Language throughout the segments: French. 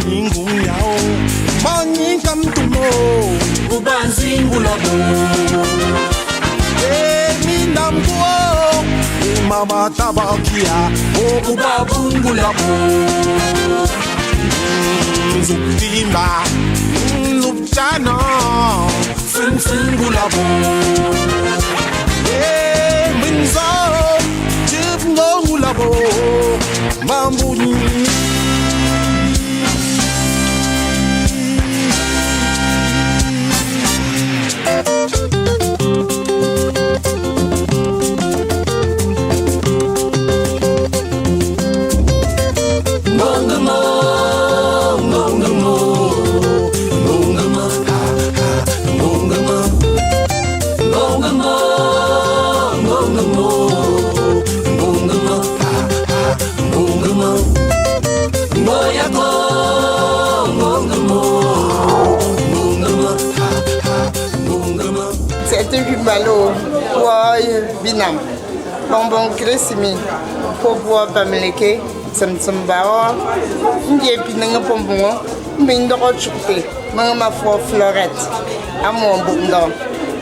Ingumyao, Mani Kamtumo, Ubanzingulabo, Minambo, Mama Tabakia, Ubabungulabo, Zupimba, Lupchana, Fungulabo, Minzo, Jibngulabo, Mambuni. Balo, binam, bonbon crescimi, pour pameleke, bao, n'y pinanga bonbon, mindro choupe, ma foi florette, à mon bouton.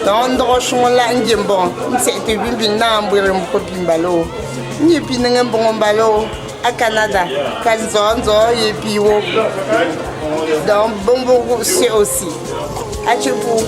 Dans drochon la n'djembon, c'était binam, bourim copine balo, n'y pinanga bon balo, à Canada, Kanzonzo et piwo. Dans bonbon c'est aussi. À Tchèpou.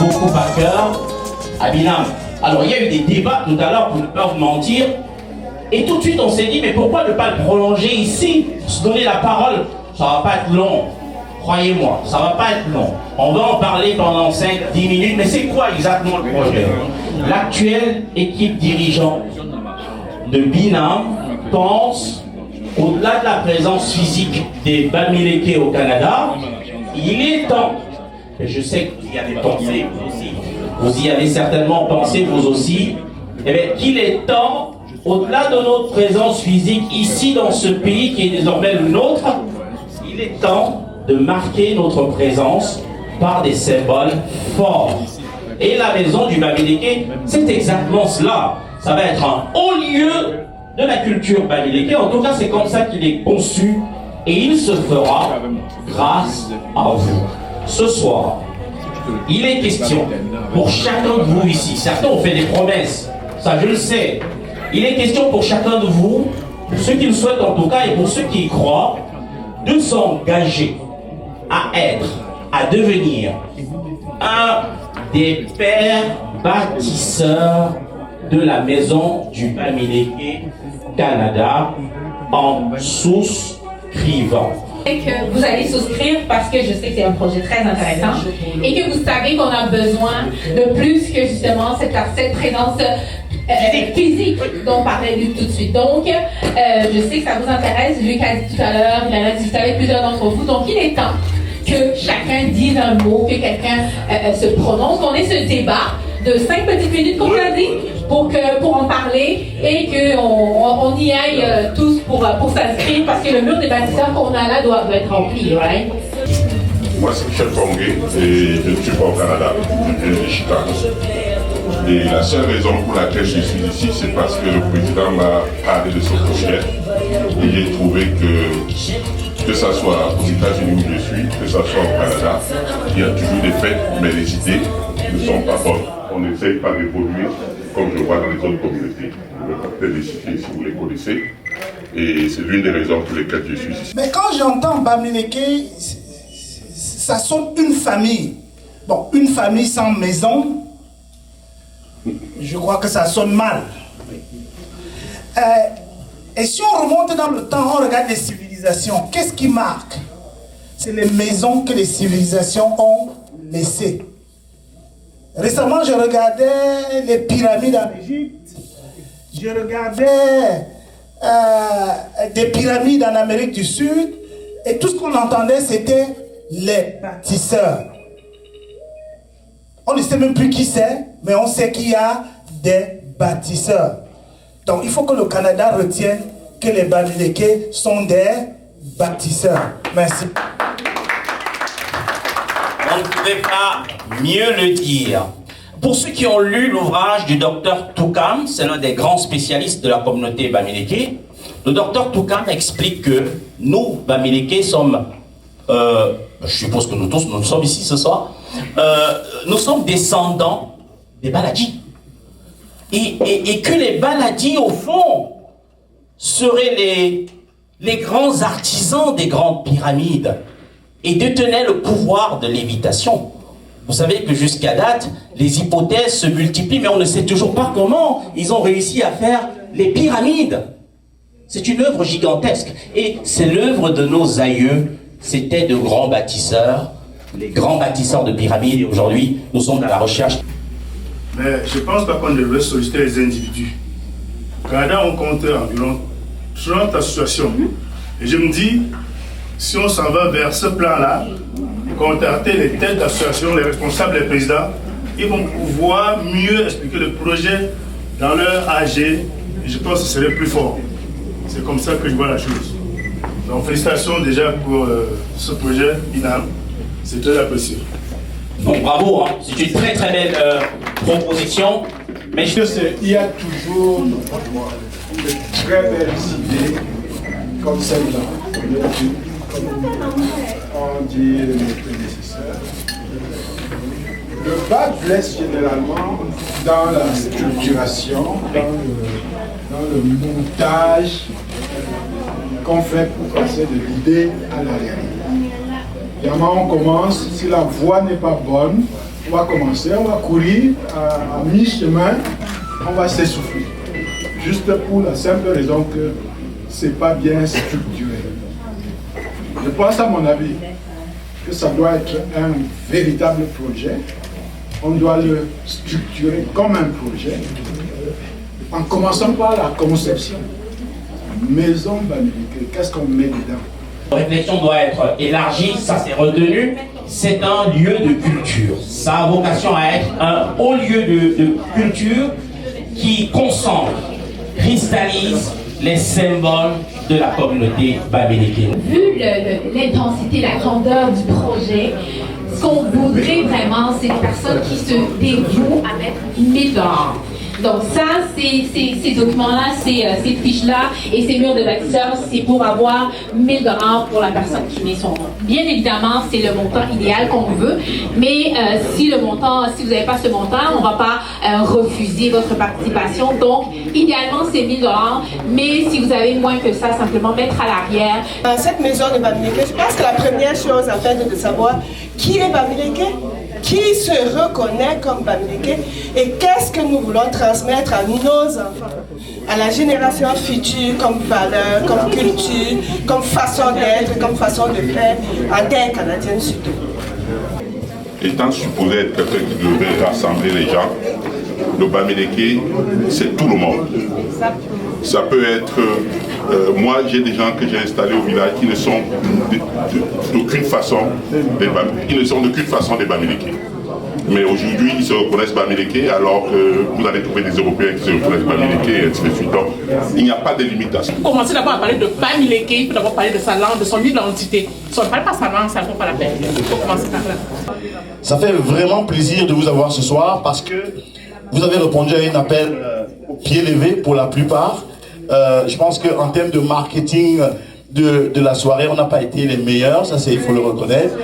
Beaucoup à cœur à Binam. Alors il y a eu des débats tout à l'heure pour ne pas vous mentir et tout de suite on s'est dit mais pourquoi ne pas le prolonger ici, se donner la parole, ça va pas être long, croyez-moi, ça va pas être long. On va en parler pendant 5-10 minutes, mais c'est quoi exactement le projet? L'actuelle équipe dirigeante de Binam pense, au-delà de la présence physique des Bamileke au Canada, il est temps. Et je sais que vous y avez pensé, vous aussi. Vous y avez certainement pensé, vous aussi. Eh bien, qu'il est temps, au-delà de notre présence physique ici dans ce pays qui est désormais le nôtre, il est temps de marquer notre présence par des symboles forts. Et la maison du Bamileke, c'est exactement cela. Ça va être un haut lieu de la culture Bamileke. En tout cas, c'est comme ça qu'il est conçu. Et il se fera grâce à vous. Ce soir, il est question pour chacun de vous ici, certains ont fait des promesses, ça je le sais, il est question pour chacun de vous, pour ceux qui le souhaitent en tout cas et pour ceux qui y croient, de s'engager à être, à devenir un des pères bâtisseurs de la maison du Bamileke Canada en souscrivant. Que vous allez souscrire parce que je sais que c'est un projet très intéressant et que vous savez qu'on a besoin de plus que justement cette présence physique dont on parlait tout de suite. Donc, je sais que ça vous intéresse, Luc a dit tout à l'heure, il en a discuté avec plusieurs d'entre vous, donc il est temps que chacun dise un mot, que quelqu'un se prononce, qu'on ait ce débat de 5 petites minutes qu'on a dit pour en parler et qu'on y aille tous pour s'inscrire parce que le mur des bâtisseurs qu'on a là doit être rempli, right? Moi c'est Michel Pongué et je ne suis pas au Canada, je viens de Chicago. Et la seule raison pour laquelle je suis ici, c'est parce que le président m'a parlé de ce projet et j'ai trouvé que Que ce soit aux États-Unis où je suis, que ce soit au Canada, il y a toujours des fêtes, mais les idées ne sont pas bonnes. On n'essaye pas d'évoluer comme je vois dans les autres communautés. Je vais peut-être les citer si vous les connaissez. Et c'est l'une des raisons pour lesquelles je suis ici. Mais quand j'entends Bamileke, ça sonne une famille. Bon, une famille sans maison, je crois que ça sonne mal. Et si on remonte dans le temps, on regarde les civilisations, qu'est-ce qui marque? C'est les maisons que les civilisations ont laissées. Récemment, je regardais les pyramides en Égypte, je regardais des pyramides en Amérique du Sud, et tout ce qu'on entendait, c'était les bâtisseurs. On ne sait même plus qui c'est, mais on sait qu'il y a des bâtisseurs. Donc il faut que le Canada retienne que les Bamileke sont des bâtisseurs. Merci. On ne pouvait pas mieux le dire. Pour ceux qui ont lu l'ouvrage du docteur Toukam, c'est l'un des grands spécialistes de la communauté Bamileke, le docteur Toukam explique que nous, Bamileke, sommes, je suppose que nous tous, nous sommes ici ce soir, nous sommes descendants des Baladji. Et que les Baladji, au fond, seraient les grands artisans des grandes pyramides et détenaient le pouvoir de lévitation. Vous savez que jusqu'à date, les hypothèses se multiplient, mais on ne sait toujours pas comment ils ont réussi à faire les pyramides. C'est une œuvre gigantesque. Et c'est l'œuvre de nos aïeux. C'était de grands bâtisseurs, les grands bâtisseurs de pyramides. Et aujourd'hui, nous sommes dans la recherche. Mais je ne pense pas qu'on devrait solliciter les individus. Au Canada, on compte environ 30 associations. Et je me dis, si on s'en va vers ce plan-là, contacter les têtes d'associations, les responsables, les présidents, ils vont pouvoir mieux expliquer le projet dans leur AG. Et je pense que ce serait plus fort. C'est comme ça que je vois la chose. Donc félicitations déjà pour ce projet INAM. C'est très apprécié. Donc bravo, hein. C'est une très très belle proposition. Mais il y a toujours de très belles idées comme celle-là. Comme on dit mes prédécesseurs. Le bas blesse généralement dans la structuration, dans le montage qu'on fait pour passer de l'idée à la réalité. Évidemment, on commence, si la voie n'est pas bonne, on va commencer, on va courir à mi-chemin, on va s'essouffler. Juste pour la simple raison que c'est pas bien structuré. Je pense, à mon avis, que ça doit être un véritable projet. On doit le structurer comme un projet, en commençant par la conception. Maison Bamileke, qu'est-ce qu'on met dedans? La réflexion doit être élargie, ça c'est retenu. C'est un lieu de culture. Ça a vocation à être un haut lieu de culture qui concentre, cristallise les symboles de la communauté Bamileke. Vu l'intensité, la grandeur du projet, ce qu'on voudrait vraiment, c'est des personnes qui se dévouent à mettre 1000 $. Donc ça, ces documents-là, ces fiches-là et ces murs de bâtisseurs, c'est pour avoir 1000 $ pour la personne qui met son nom. Bien évidemment, c'est le montant idéal qu'on veut, mais si vous n'avez pas ce montant, on ne va pas refuser votre participation. Donc, idéalement, c'est 1000 $, mais si vous avez moins que ça, simplement mettre à l'arrière. Cette maison de Bamileke, je pense que la première chose, en fait, est de savoir qui est Bamileke, qui se reconnaît comme Bamileke et qu'est-ce que nous voulons transmettre à nos enfants, à la génération future comme valeur, comme culture, comme façon d'être, comme façon de faire en terre canadienne surtout. Étant supposé être quelqu'un qui devait rassembler les gens, le Bamileke, c'est tout le monde. Ça peut être... moi, j'ai des gens que j'ai installés au village qui ne sont d'aucune façon des Bamileke. Mais aujourd'hui, ils se reconnaissent Bamileke, alors que vous allez trouver des Européens qui se reconnaissent Bamileke, et ainsi de suite. Donc, il n'y a pas de limitation. Pour commencer d'abord à parler de Bamileke, il faut d'abord parler de sa langue, de son identité. Si on ne parle pas sa langue, ça ne vaut pas la peine. Il faut commencer par là. Ça fait vraiment plaisir de vous avoir ce soir parce que vous avez répondu à un appel au pied levé pour la plupart. Je pense qu'en termes de marketing, de la soirée, on n'a pas été les meilleurs, ça il faut le reconnaître.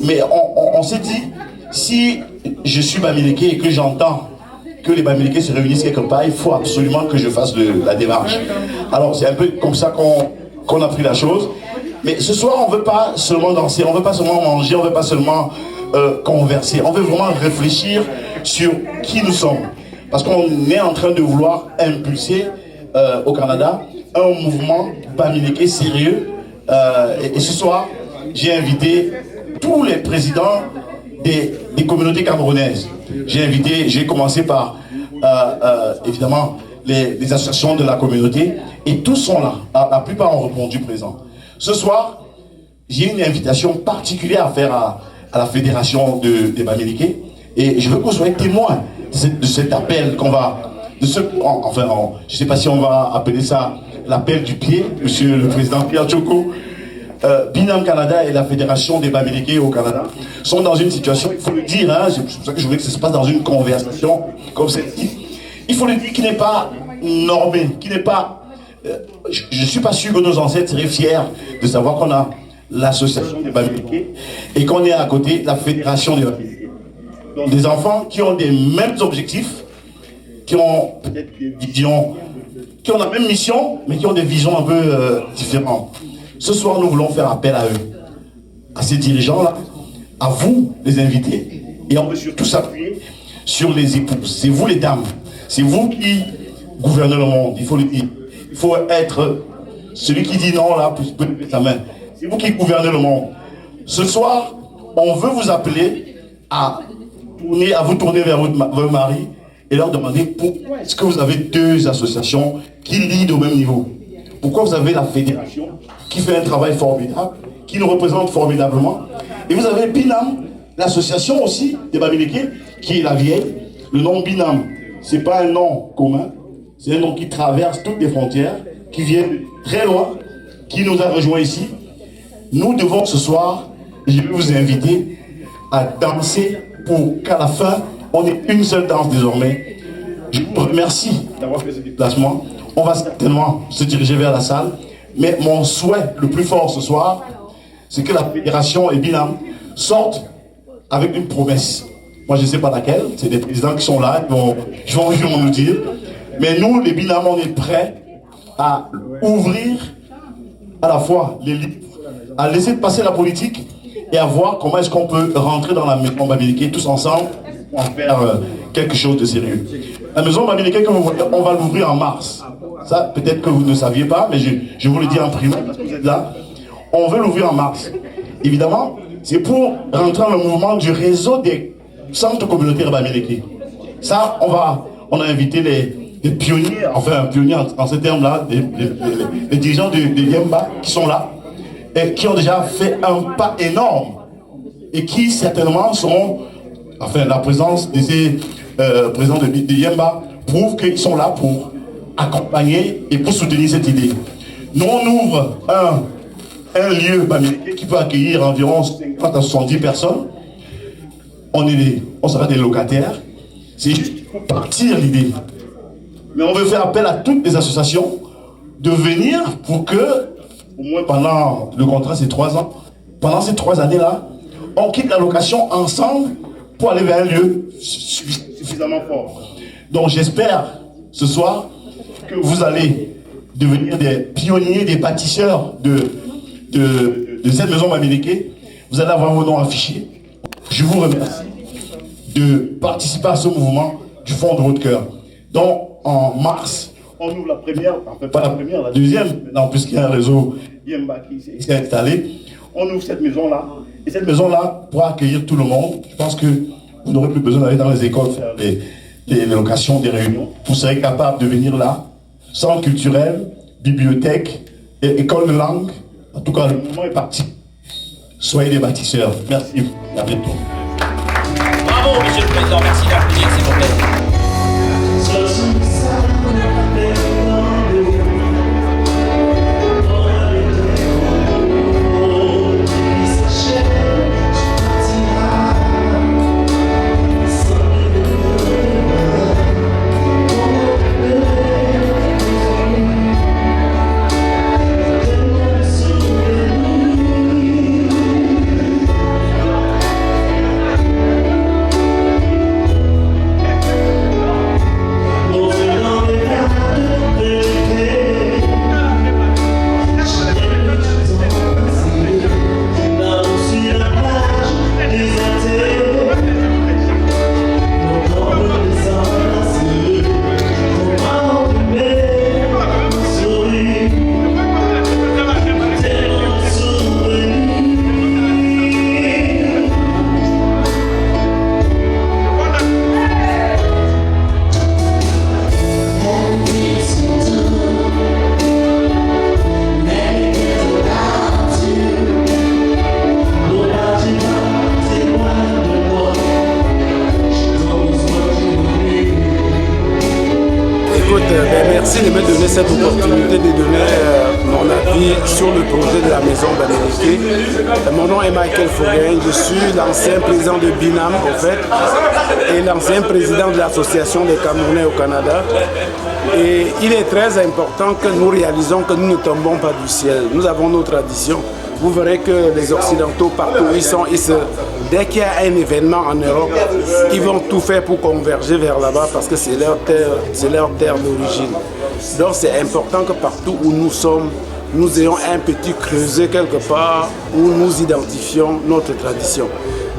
Mais on s'est dit, si je suis Bamileke et que j'entends que les Bamileke se réunissent quelque part, il faut absolument que je fasse la démarche. Alors c'est un peu comme ça qu'on a pris la chose. Mais ce soir, on ne veut pas seulement danser, on ne veut pas seulement manger, on ne veut pas seulement converser. On veut vraiment réfléchir sur qui nous sommes. Parce qu'on est en train de vouloir impulser au Canada un mouvement Bamileke sérieux. Et ce soir, j'ai invité tous les présidents des communautés camerounaises. J'ai commencé par, évidemment, les associations de la communauté, et tous sont là. La plupart ont répondu présent. Ce soir, j'ai une invitation particulière à faire à la fédération des Bamileke, et je veux que vous soyez témoins de cet appel qu'on va... je ne sais pas si on va appeler ça l'appel du pied, monsieur le président Pierre Tchoko. Binam Canada et la fédération des Bamileke au Canada sont dans une situation, il faut le dire, hein, c'est pour ça que je voulais que ça se passe dans une conversation comme celle-ci. Il faut le dire, qui n'est pas normé, qui n'est pas... je ne suis pas sûr que nos ancêtres seraient fiers de savoir qu'on a l'association des Bamileke et qu'on est à côté de la fédération des Bamileke. Donc des enfants qui ont des mêmes objectifs, qui ont peut-être des visions, qui ont la même mission, mais qui ont des visions un peu différentes. Ce soir, nous voulons faire appel à eux, à ces dirigeants-là, à vous, les invités, et on veut surtout s'appuyer sur les épouses. C'est vous, les dames. C'est vous qui gouvernez le monde, il faut le dire. Il faut être celui qui dit non, là, peut lever sa main. C'est vous qui gouvernez le monde. Ce soir, on veut vous appeler à vous tourner vers votre mari et leur demander pourquoi est-ce que vous avez deux associations qui lient au même niveau. Pourquoi vous avez la fédération qui fait un travail formidable, qui nous représente formidablement. Et vous avez Binam, l'association aussi des Bamileke, qui est la vieille. Le nom Binam, ce n'est pas un nom commun, c'est un nom qui traverse toutes les frontières, qui vient de très loin, qui nous a rejoints ici. Nous devons ce soir, je vais vous inviter à danser pour qu'à la fin, on ait une seule danse désormais. Je vous remercie d'avoir fait ce déplacement. On va certainement se diriger vers la salle. Mais mon souhait le plus fort ce soir, c'est que la fédération et Binam sortent avec une promesse. Moi, je ne sais pas laquelle. C'est des présidents qui sont là, qui vont nous dire. Mais nous, les Binam, on est prêts à ouvrir à la fois les livres, à laisser passer la politique et à voir comment est-ce qu'on peut rentrer dans la maison Bamileke tous ensemble pour en faire quelque chose de sérieux. La maison Bamileke, que vous voyez, on va l'ouvrir en mars. Ça, peut-être que vous ne saviez pas, mais je vous le dis en privé, parce que vous êtes là. On veut l'ouvrir en mars. Évidemment, c'est pour rentrer dans le mouvement du réseau des centres communautaires Bamileke. Ça, on a invité les pionniers, enfin pionniers en ces termes-là, les dirigeants de Yemba qui sont là, et qui ont déjà fait un pas énorme, et qui certainement seront, enfin la présence de ces présidents de Yemba prouve qu'ils sont là pour accompagner et pour soutenir cette idée. Nous, on ouvre un lieu Bamileke qui peut accueillir environ 50 à 70 personnes. On sera des locataires. C'est juste pour partir l'idée. Mais on veut faire appel à toutes les associations de venir pour que, au moins pendant, le contrat c'est 3 ans, pendant ces 3 années-là, on quitte la location ensemble pour aller vers un lieu suffisamment fort. Donc j'espère ce soir que vous allez devenir des pionniers, des bâtisseurs de cette maison Bamileke. Vous allez avoir vos noms affichés. Je vous remercie de participer à ce mouvement du fond de votre cœur. Donc, en mars, on ouvre la première, enfin pas la première, la deuxième, non, puisqu'il y a un réseau Yemba qui s'est installé. On ouvre cette maison-là, et cette maison-là pourra accueillir tout le monde. Je pense que vous n'aurez plus besoin d'aller dans les écoles faire des locations, des réunions. Vous serez capable de venir là, centre culturel, bibliothèque, et école de langue. En tout cas, le mouvement est parti. Soyez des bâtisseurs. Merci. À bientôt. Bravo, monsieur le président. Merci d'applaudir, s'il vous plaît. la maison Bamileke. Mon nom est Michael Foguin, je suis l'ancien président de Binam en fait, et l'ancien président de l'association des Camerounais au Canada. Et il est très important que nous réalisons que nous ne tombons pas du ciel. Nous avons nos traditions. Vous verrez que les Occidentaux, partout où ils sont, dès qu'il y a un événement en Europe, ils vont tout faire pour converger vers là-bas parce que c'est leur terre d'origine. Donc c'est important que partout où nous sommes, nous ayons un petit creuset quelque part où nous identifions notre tradition.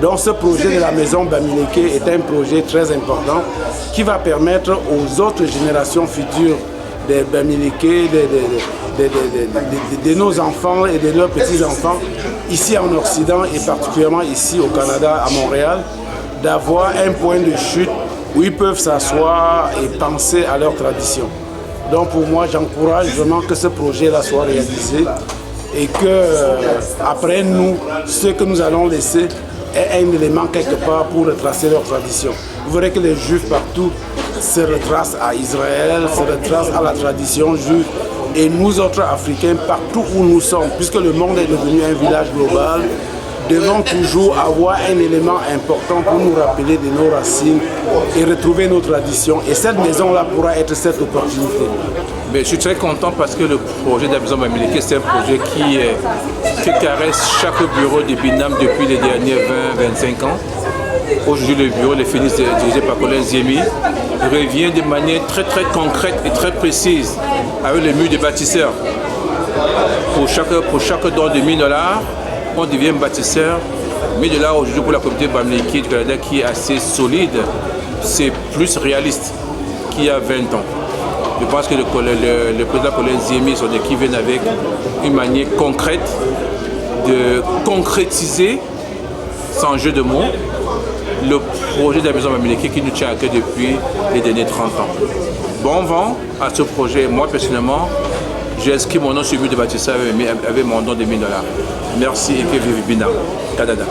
Donc ce projet de la maison Bamileke est un projet très important qui va permettre aux autres générations futures des Bamileke, de nos enfants et de leurs petits-enfants, ici en Occident et particulièrement ici au Canada, à Montréal, d'avoir un point de chute où ils peuvent s'asseoir et penser à leur tradition. Donc pour moi, j'encourage vraiment que ce projet-là soit réalisé et que après nous, ce que nous allons laisser est un élément quelque part pour retracer leur tradition. Vous verrez que les Juifs partout se retracent à Israël, se retracent à la tradition juive. Et nous autres Africains, partout où nous sommes, puisque le monde est devenu un village global, devons toujours avoir un élément important pour nous rappeler de nos racines et retrouver nos traditions. Et cette maison-là pourra être cette opportunité. Mais je suis très content parce que le projet de la maison Bamileke, c'est un projet qui caresse chaque bureau de Binam depuis les derniers 20-25 ans. Aujourd'hui, le bureau de Phoenix, dirigé par Colin Ziemi, revient de manière très concrète et très précise avec le mur des bâtisseurs. Pour chaque don de $1000, on devient bâtisseur. $1000 aujourd'hui pour la communauté Bamileke du Canada qui est assez solide, c'est plus réaliste qu'il y a 20 ans. Je pense que le président Colin Ziemi et son équipe viennent avec une manière concrète de concrétiser, sans jeu de mots, le projet de la maison Bamileke qui nous tient à cœur depuis les derniers 30 ans. Bon vent à ce projet. Moi, personnellement, j'ai inscrit mon nom sur le mur de bâtisseur avec mon don de $1000. Merci et que vive Binam, Canada.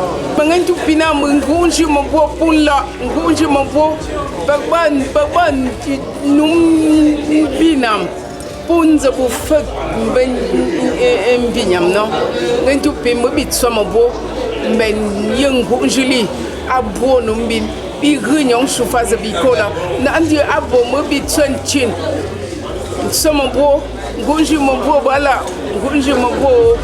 Abo numbin bi gnyong sufa za bikola na andi abo mo bi tson chin somo bo gunji mo bo bala gunji mo bo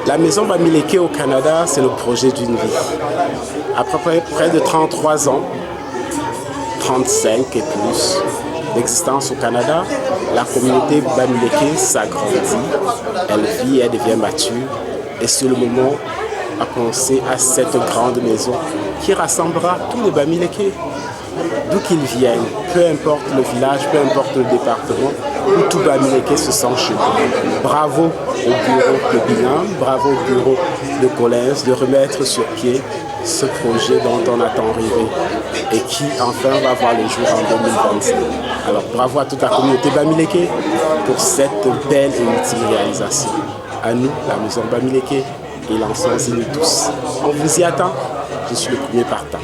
La maison Bamileke au Canada, c'est le projet d'une vie. Après près de 33 ans, 35 et plus d'existence au Canada, la communauté Bamileke s'agrandit, elle vit, elle devient mature. Et c'est le moment à penser à cette grande maison qui rassemblera tous les Bamileke, d'où qu'ils viennent, peu importe le village, peu importe le département, où tout Bamileke se sent chez lui. Bravo au bureau de Binam, bravo au bureau de Collins de remettre sur pied ce projet dont on a tant rêvé et qui enfin va voir le jour en 2025. Alors bravo à toute la communauté Bamileke pour cette belle et ultime réalisation. À nous, la maison Bamileke et l'ensemble nous tous. On vous y attend, je suis le premier partant.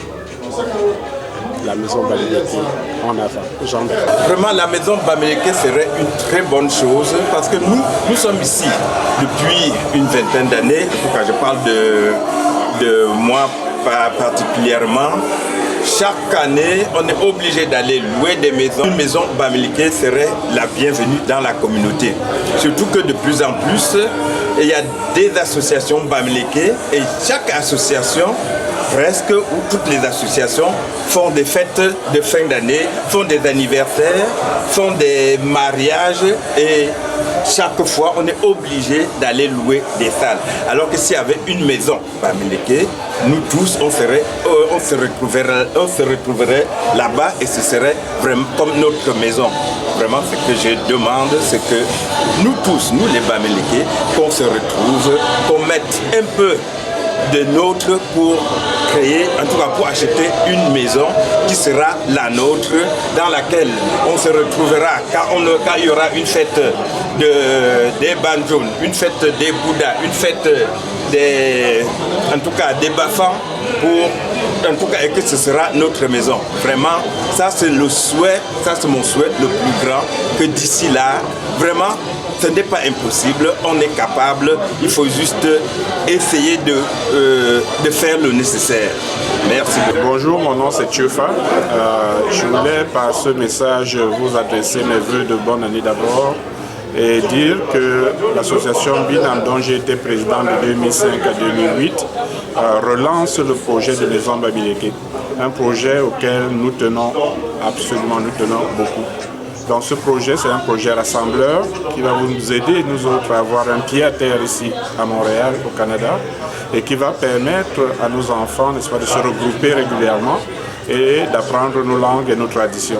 La maison Bamileke en avant. Jean-Bernard. Vraiment, la maison Bamileke serait une très bonne chose parce que nous sommes ici depuis une vingtaine d'années. En tout cas, je parle de moi particulièrement. Chaque année, on est obligé d'aller louer des maisons. Une maison Bamileke serait la bienvenue dans la communauté. Surtout que de plus en plus, il y a des associations Bamileke et chaque association, presque, ou toutes les associations, font des fêtes de fin d'année, font des anniversaires, font des mariages et chaque fois, on est obligé d'aller louer des salles. Alors que s'il y avait une maison Bamileke, nous tous, on se retrouverait là-bas et ce serait vraiment comme notre maison. Vraiment, ce que je demande, c'est que nous tous, nous les Bamileke, qu'on se retrouve, qu'on mette un peu de nôtre pour créer, en tout cas pour acheter une maison qui sera la nôtre, dans laquelle on se retrouvera quand il y aura une fête des banjons, une fête des Bouddhas, une fête en tout cas des Bafans, en tout cas, et que ce sera notre maison. Vraiment, ça c'est le souhait, ça c'est mon souhait le plus grand, que d'ici là, vraiment, ce n'est pas impossible, on est capable, il faut juste essayer de faire le nécessaire. Merci. Bonjour, mon nom c'est Tcheufa. Je voulais par ce message vous adresser mes vœux de bonne année d'abord et dire que l'association Binam, dont j'ai été président de 2005 à 2008, relance le projet de maison Bamileke. Un projet auquel nous tenons beaucoup. Donc ce projet, c'est un projet rassembleur qui va nous aider, nous autres, à avoir un pied à terre ici à Montréal, au Canada, et qui va permettre à nos enfants, n'est-ce pas, de se regrouper régulièrement et d'apprendre nos langues et nos traditions.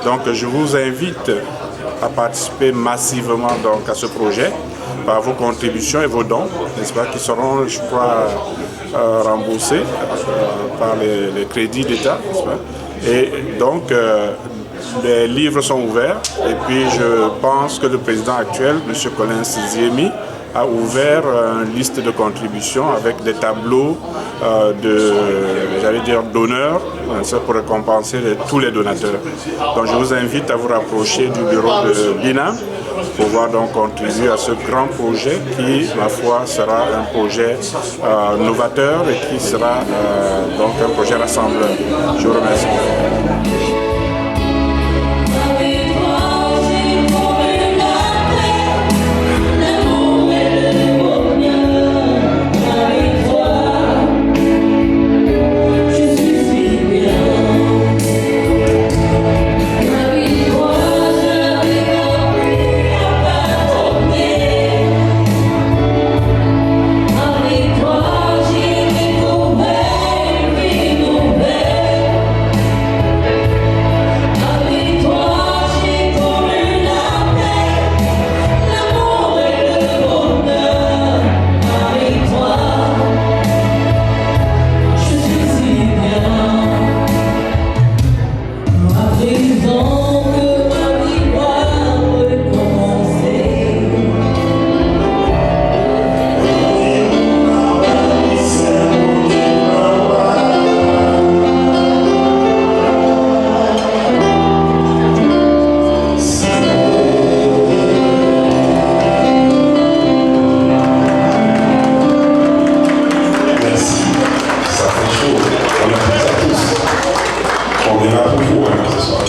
Donc je vous invite à participer massivement donc, à ce projet par vos contributions et vos dons, n'est-ce pas, qui seront, je crois, remboursés par les crédits d'État, n'est-ce pas. Et donc, les livres sont ouverts et puis je pense que le président actuel, M. Collins Ziemi, a ouvert une liste de contributions avec des tableaux d'honneur pour récompenser tous les donateurs. Donc je vous invite à vous rapprocher du bureau de Binam pour pouvoir donc contribuer à ce grand projet qui, ma foi, sera un projet novateur et qui sera donc un projet rassembleur. Je vous remercie. on est là pour vous, hein, ce soir.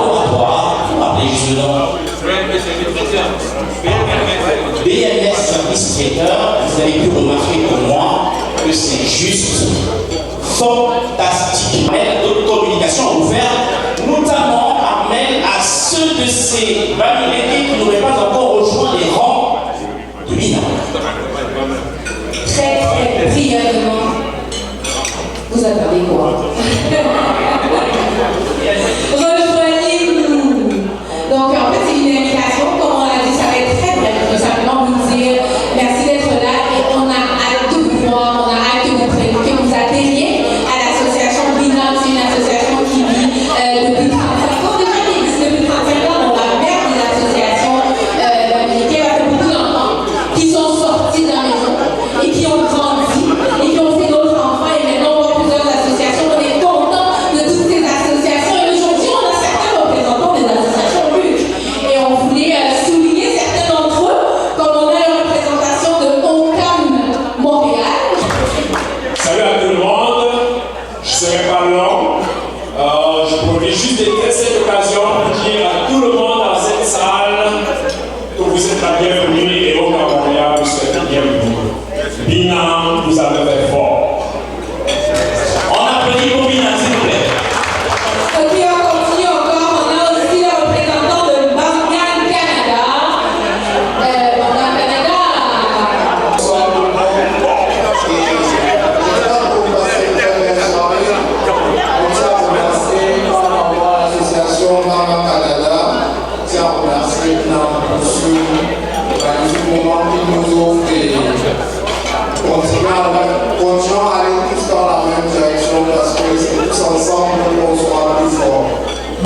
laboratoire, vous rappelez juste le nom. BMS Service Traiteur, vous avez pu remarquer pour moi que c'est juste fantastique. D'autres communications à vous faire, notamment amène à ceux de ces Bamilékés qui n'auraient pas encore rejoint les rangs de Binam. Très très brièvement, vous attendez quoi? Rejoignez-nous. Donc en fait c'est une invitation, comme on l'a dit, ça va être très bref. Je veux simplement vous dire merci d'être là et on a hâte de vous voir, on a hâte que vous adhériez à l'association Binam. C'est une association qui vit depuis 35 ans, déjà qui existe depuis 35 ans, donc la mère des associations Bamilékés avec beaucoup d'enfants qui sont sortis de la maison et qui ont grandi et qui ont fait d'autres enfants et maintenant on voit plusieurs associations. On est content de toutes ces associations et aujourd'hui on a certains représentants des associations luttes et on voulait souligner certains d'entre eux comme on a une représentation de OCAM Montréal. Salut à tout le monde, je ne serai pas long. Je profite juste de cette occasion pour dire à tout le monde dans cette salle que vous êtes la bienvenue et au Montréal, vous serez la bienvenue. Binam, vous avez fait fort. On applaudit pour Binam, s'il vous plaît. Et puis on continue encore, on a aussi le représentant de Bangan Canada. Bangan Canada. L'association Bangan Canada tient à remercier Binam pour ce moment qu'il nous offre et continuons à aller tous dans la même direction parce que c'est tous ensemble qu'on sera plus forts.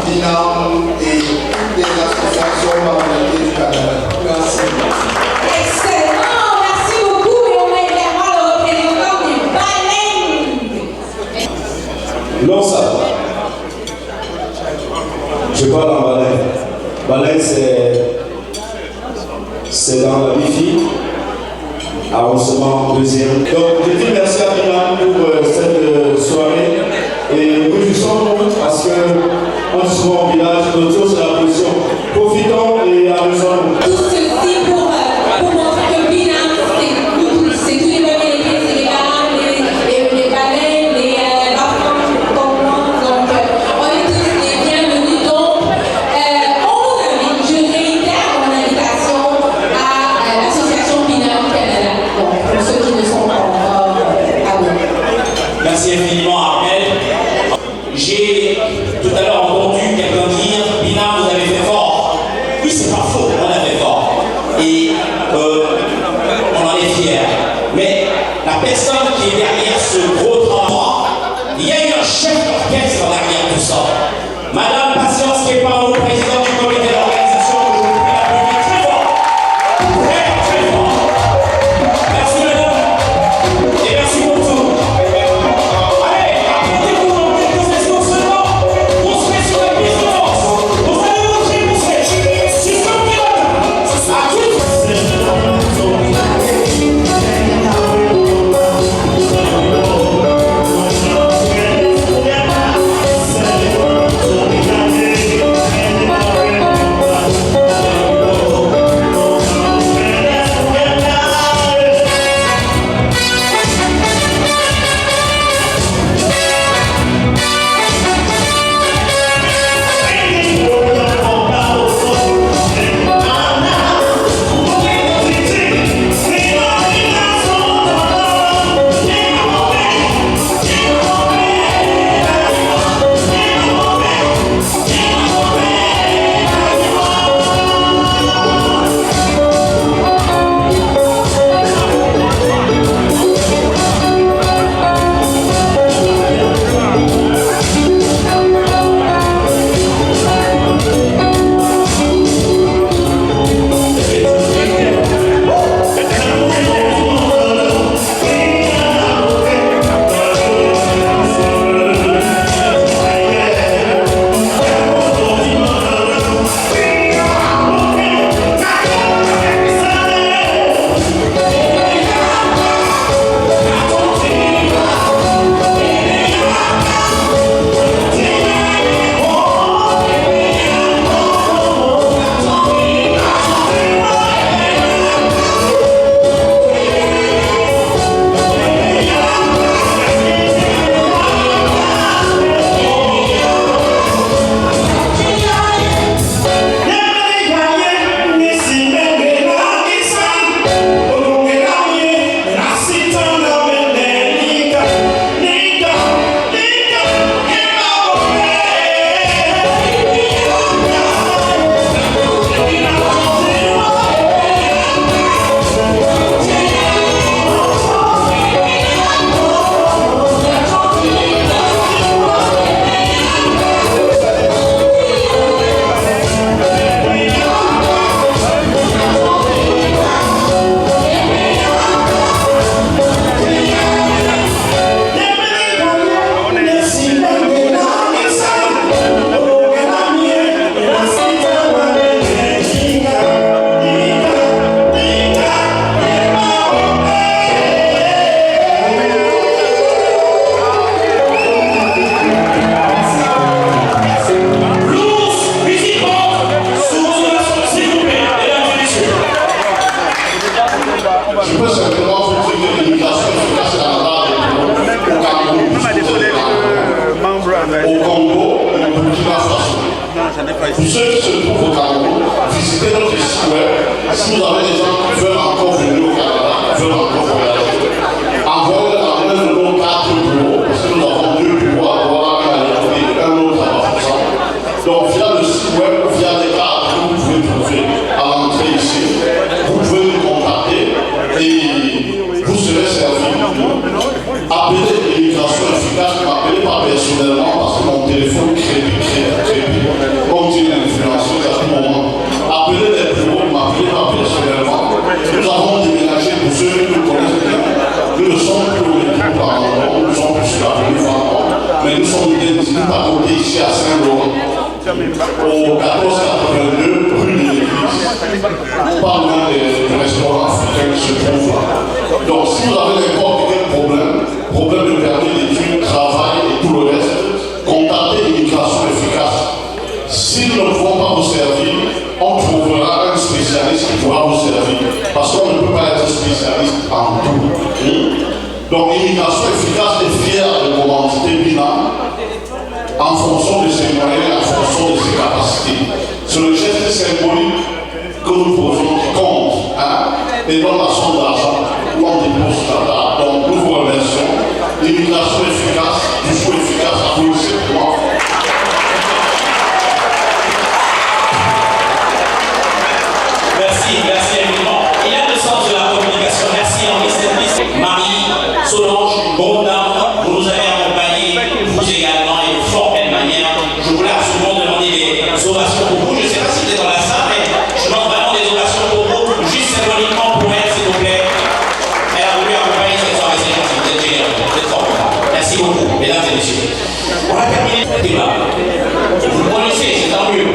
Binam et toutes les associations Bamilékés du Canada. Merci. Excellent, merci beaucoup et on a également le représentant des baleines. Non, ça. Je parle en baleine. Baleine, c'est dans la Bifi, arrondissement deuxième. Donc, je dis merci à Binam pour cette soirée et nous réjouissons parce qu'on dit souvent au village, notre chose c'est la position. Profitons et amusons-nous. Tout ceci pour montrer que Binam, c'est tous les Bamilékés, c'est les parents, les baleines, les enfants, donc on est tous les bienvenus. Donc, on vous invite, je réitère mon invitation à l'association Binam Canada, donc pour ceux qui ne sont pas encore abonnés. Merci infiniment, Armel. J'ai tout à l'heure entendu quelqu'un dire Binam, vous avez fait fort. Oui, c'est pas faux. pour ceux qui se trouvent au Cameroun, visitez notre site web. Si vous avez des gens qui veulent encore venir au Canada, veulent encore voyager, envoyez le nom 4 bureaux, parce que nous avons 2 bureaux à voir à l'État et un autre à Bafoussam. Donc via le site web, via des cartes que vous pouvez trouver à l'entrée ici, vous pouvez nous contacter et vous serez servi. Appelez l'immigration efficace, m'appelez pas personnellement parce que mon téléphone crépite. Comme dit l'influenceur à tout moment. Appelez les bureaux, m'appelez pas personnellement. Nous avons déménagé pour ceux qui nous connaissent bien. Nous ne sommes plus au Métro par nous sommes plus sur la rue Vendôme, mais nous sommes dédiés à côté ici à Saint-Laurent, au 1482 rue de l'Église, pas loin des restaurants africains qui se trouvent là. Donc si vous avez n'importe quel problème de permis d'études, travail et tout le reste, contactez l'immigration efficace. S'ils ne vont pas vous servir, on trouvera un spécialiste qui pourra vous servir. Parce qu'on ne peut pas être spécialiste en tout. Donc l'immigration efficace est fière de l'identité BINAM en fonction de ses moyens, en fonction de ses capacités. C'est le geste symbolique que nous posons qui compte. Et dans la somme d'argent où on dépose la table. Donc nous vous remercions. L'immigration efficace, toujours efficace, applaudissez-moi. Merci infiniment. Il y a le sens de la communication. Merci Henri. Marie, Solange, bonne dame, vous nous avez accompagnés, vous également, et de fort belle manière. Je voulais absolument demander des ovations pour vous. Je ne sais pas si vous êtes dans la salle, mais je demande vraiment des ovations pour vous, juste symboliquement pour elle, s'il vous plaît. Elle a voulu accompagner cette soirée, c'est gentil, vous êtes génial, vous êtes fort. Merci beaucoup, mesdames et messieurs. On a terminé le débat. Vous le connaissez, c'est tant mieux.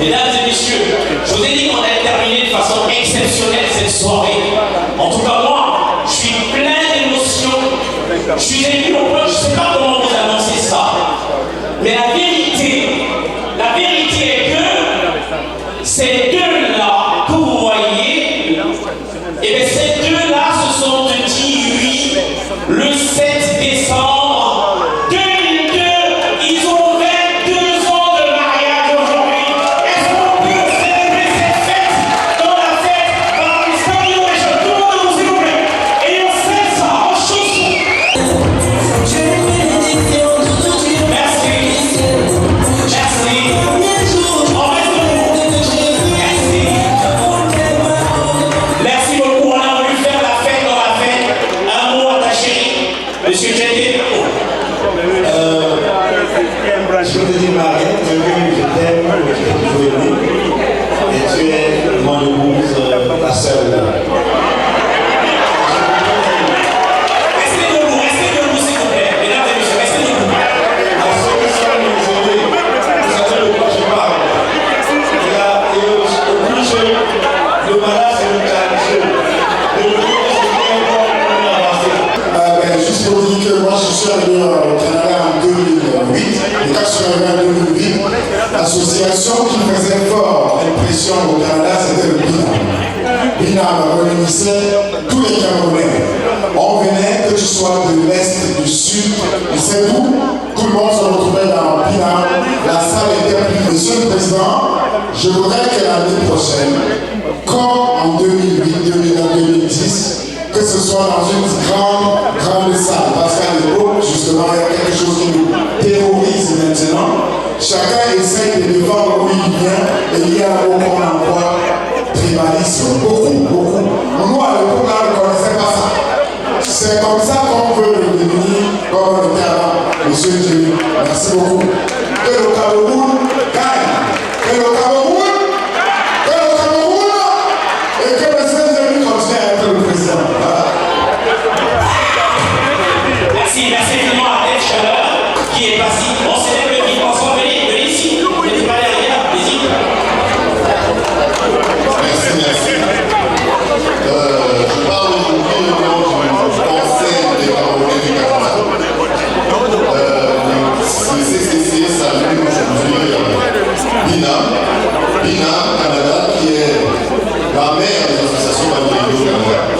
Mesdames et messieurs, je vous ai dit qu'on allait terminer de façon exceptionnelle cette soirée. En tout cas, moi, je suis plein d'émotions. Je suis ému au point, je ne sais pas comment vous annoncer ça. Mais la vérité est que ces deux-là que vous voyez, et bien ces deux-là se sont dit oui le 7 décembre 2002. Ils ont 22 ans de mariage aujourd'hui. Est-ce qu'on peut célébrer cette fête dans la fête par les Stadio et je tout le monde s'il vous plaît. Et on sait ça, on chausse. Merci. On reste debout. Merci. Merci beaucoup. On a voulu faire la fête dans la fête. Un mot à ta chérie. Monsieur Jédé. Je te dis Mariette, que je t'aime, que je t'ai toujours aimé, et tu es mon épouse, la sœur de Restez debout s'il vous plaît. Mesdames et messieurs, restez debout. Vous savez de quoi je parle. Et le plus jeune, le malade, c'est le calme. Juste pour dire que moi je suis arrivé au Canada en 2008, et quand je suis arrivé en 2008, l'association qui faisait fort impression au Canada, c'était le BINAM. BINAM réunissait tous les Camerounais. On venait, que tu sois de l'Est, du Sud, du Sédou, tout le monde se retrouvait dans BINAM, la salle était pleine. Monsieur le Président, je voudrais que l'année prochaine, comme en 2008, 2009, 2010, que ce soit dans une grande salle, parce qu'à l'époque, justement, il y a quelque chose qui nous terrorise maintenant. Chacun essaye de défendre où il vient, et il y a beaucoup d'emplois tribalisme, beaucoup. Nous, à l'époque, là, on ne connaissait pas ça. C'est comme ça qu'on veut le devenir comme on était avant. Monsieur Jérémy, merci beaucoup. Que le Cameroun gagne. Que le Cameroun et que le Saint-Denis continue à être le président. Merci évidemment à Dave Chaleur qui est passé. On célèbre le vivre ensemble. Venez ici. N'êtes pas derrière. Allez-y. Merci. Je parle aujourd'hui au nom du Conseil des Camerounais du Canada. Le CCC salue aujourd'hui BINAM Canada, qui est la mère des associations camerounaises au Canada.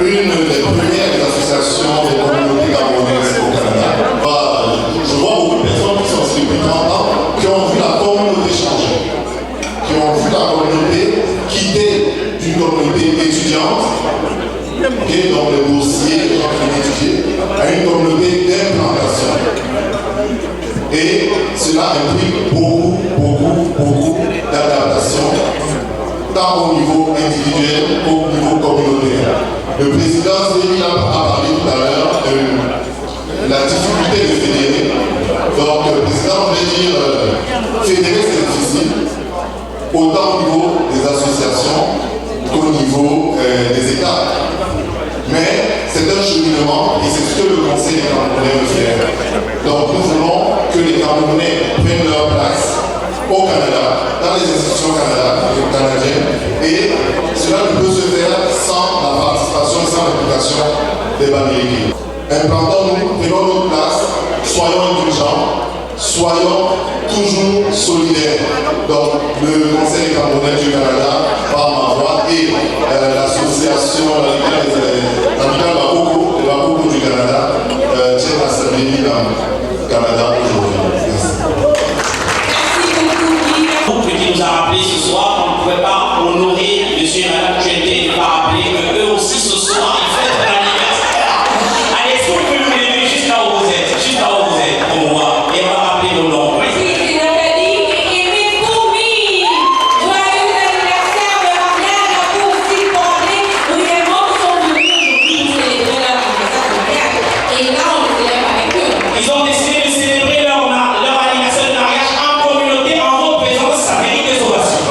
Une des premières associations des communautés camerounaises au Canada. Je vois beaucoup de personnes qui sont depuis 30 ans, qui ont vu la communauté Okay, donc le dossier est étudié à une communauté d'implantation. Et cela implique beaucoup d'adaptation, tant au niveau individuel qu'au niveau communautaire. Le président Zéline a parlé tout à l'heure de la difficulté de fédérer. Donc le président voulait dire fédérer c'est difficile, autant au niveau des associations qu'au niveau des États. Mais c'est un cheminement et c'est ce que le Conseil des Camerounais veut faire. Donc nous voulons que les Camerounais prennent leur place au Canada, dans les institutions canadiennes, et cela ne peut se faire sans la participation, sans l'implication des Bamileke. Implantons-nous, prenons notre place, soyons indulgents, soyons toujours solidaires. Donc le Conseil des Camerounais du Canada, par ma voix, et l'association l'amicale Bakoko, le Bakoko du Canada, tient à s'amener dans le Canada aujourd'hui. Qui nous a rappelé ce soir qu'on ne pouvait pas honorer monsieur et madame Tchété, ne pas rappeler qu'eux aussi ce soir ils fêtent l'anniversaire. Allez, est-ce que vous pouvez nous lever jusqu'à où vous êtes, pour moi, et on va rappeler nos noms. Ils ont décidé de célébrer leur anniversaire de mariage en communauté, en votre présence, ça mérite des ovations.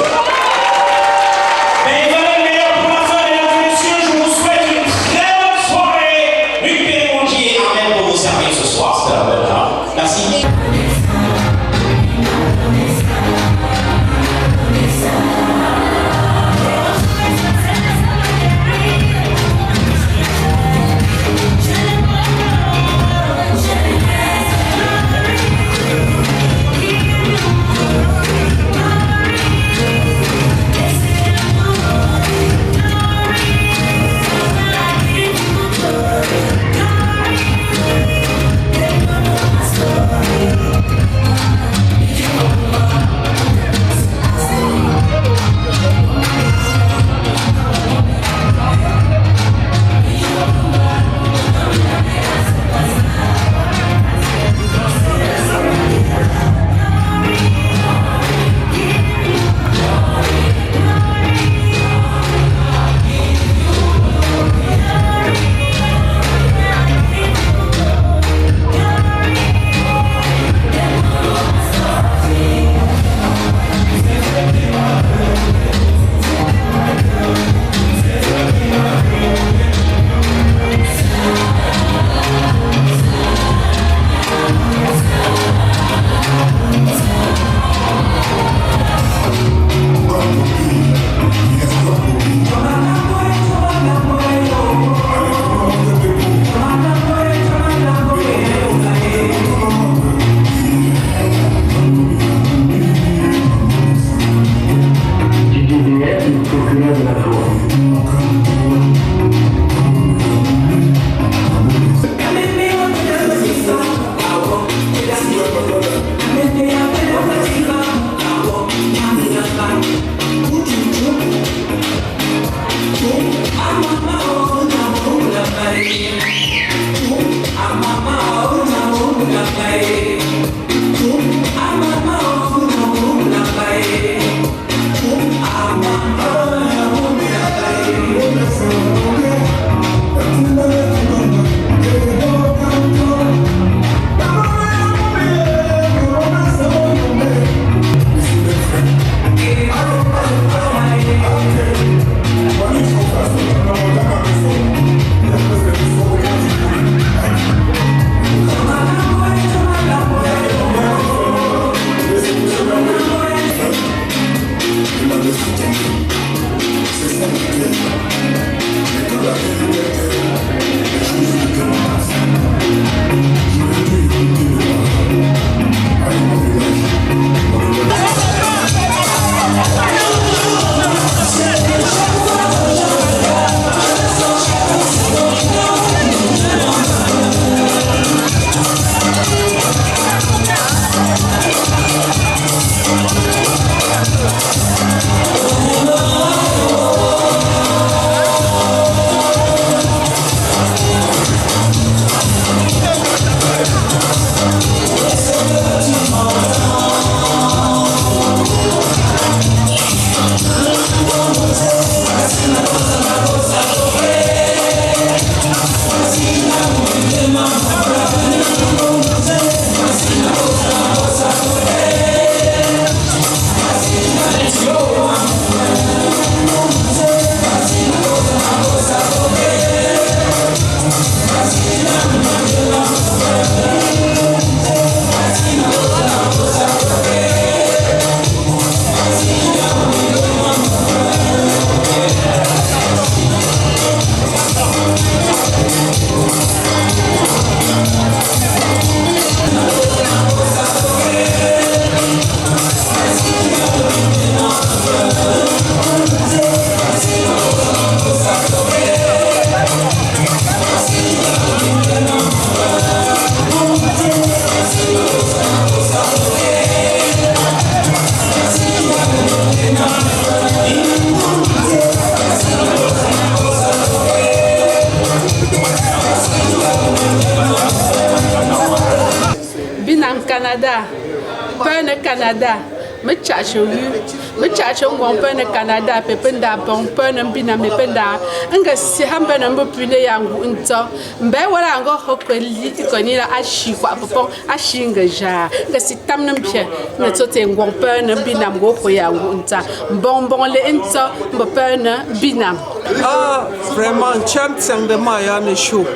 Canada. Me cherche un peu au Canada, pependa bon peu na bina me penda. Nga si hamba na mbupile yangu nto. Mbe wala ngo hokweli koni la ashi kwa popo ashi ngaja. Nga si tam na mpia na tote ngwan peu na bina ngo ko yangu nta. Bon le nto mbe na bina. Ah vraiment chant sang de maya ne show.